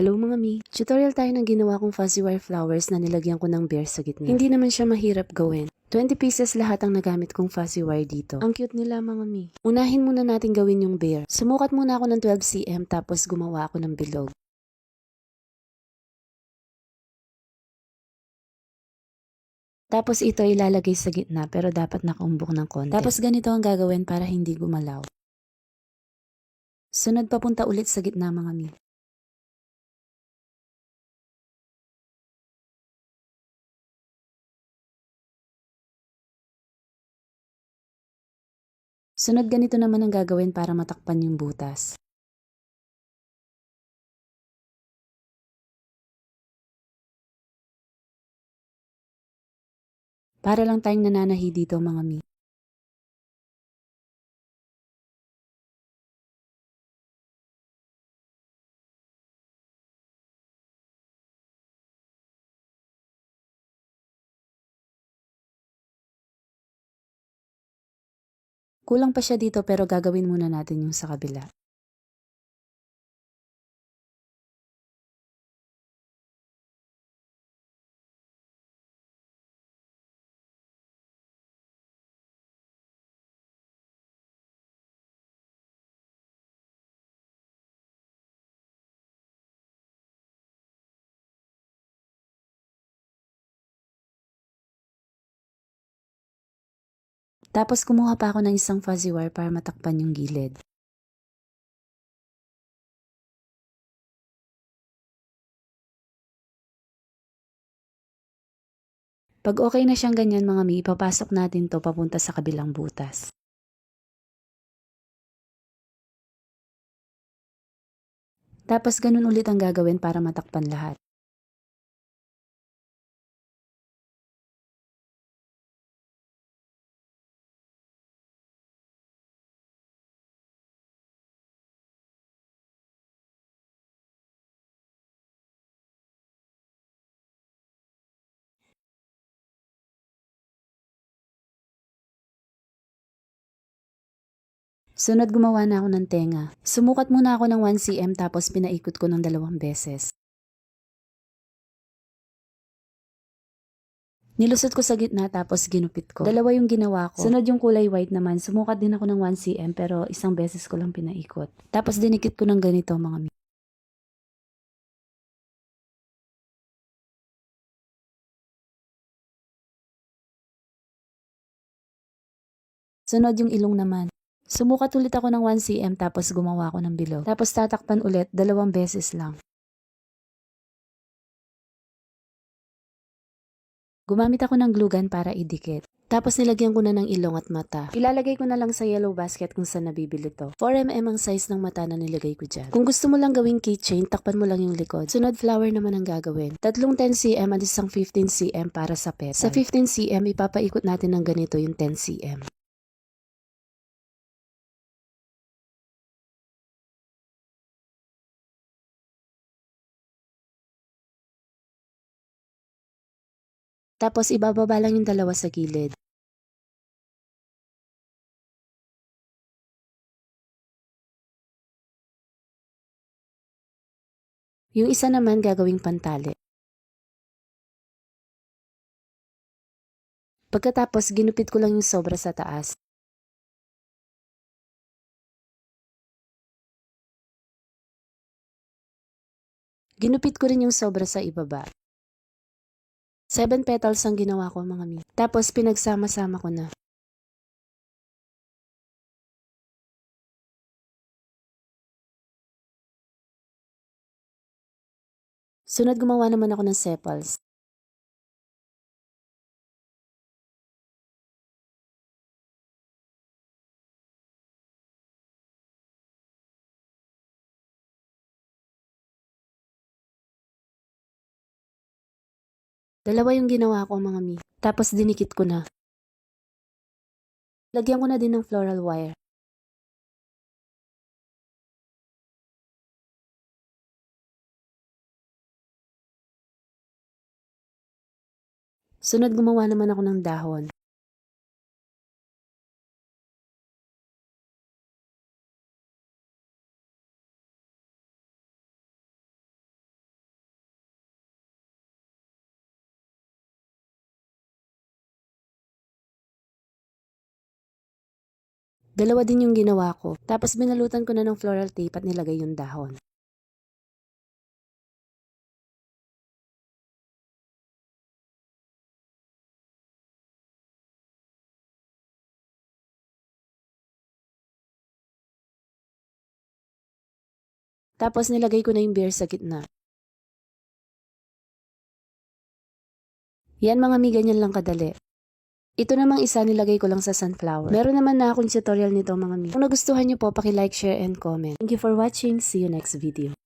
Hello mga mi! Tutorial tayo ng ginawa kong fuzzy wire flowers na nilagyan ko ng bear sa gitna. Hindi naman siya mahirap gawin. 20 pieces lahat ang nagamit kong fuzzy wire dito. Ang cute nila mga mi. Unahin muna natin gawin yung bear. Sumukat muna ako ng 12 cm tapos gumawa ako ng bilog. Tapos ito ilalagay sa gitna pero dapat nakaumbok ng konti. Tapos ganito ang gagawin para hindi gumalaw. Sunod papunta ulit sa gitna mga mi. Sunod ganito naman ang gagawin para matakpan yung butas. Para lang tayong nananahi dito mga mi. Kulang pa siya dito pero gagawin muna natin yung sa kabila. Tapos kumuha pa ako ng isang fuzzy wire para matakpan yung gilid. Pag okay na siyang ganyan mga mi, ipapasok natin to papunta sa kabilang butas. Tapos ganun ulit ang gagawin para matakpan lahat. Sunod gumawa na ako ng tenga. Sumukat muna ako ng 1 cm tapos pinaikot ko ng 2 beses. Nilusot ko sa gitna tapos ginupit ko. Dalawa yung ginawa ko. Sunod yung kulay white naman. Sumukat din ako ng 1 cm pero isang beses ko lang pinaikot. Tapos dinikit ko ng ganito mga mi. Sunod yung ilong naman. Sumukat ulit ako ng 1 cm tapos gumawa ako ng bilog. Tapos tatakpan ulit 2 beses lang. Gumamit ako ng glue gun para idikit. Tapos nilagyan ko na ng ilong at mata. Ilalagay ko na lang sa yellow basket kung saan nabibili to. 4mm ang size ng mata na nilagay ko dyan. Kung gusto mo lang gawing keychain, takpan mo lang yung likod. Sunod flower naman ang gagawin. Tatlong 10cm at isang 15cm para sa petal. Sa 15cm, ipapaikot natin ng ganito yung 10cm. Tapos ibababa lang yung dalawa sa gilid. Yung isa naman gagawing pantali. Pagkatapos ginupit ko lang yung sobra sa taas. Ginupit ko rin yung sobra sa ibaba. 7 petals ang ginawa ko mga mi. Tapos pinagsama-sama ko na. Sunod gumawa naman ako ng sepals. Dalawa yung ginawa ko mga mi. Tapos dinikit ko na. Lagyan ko na din ng floral wire. Sunod gumawa naman ako ng dahon. Dalawa din yung ginawa ko. Tapos binalutan ko na ng floral tape at nilagay yung dahon. Tapos nilagay ko na yung beer sa gitna. Yan mga mi, ganyan lang kadali. Ito namang isa nilagay ko lang sa sunflower. Meron naman na akong tutorial nito mga mi. Kung nagustuhan nyo po, paki-like, share, and comment. Thank you for watching. See you next video.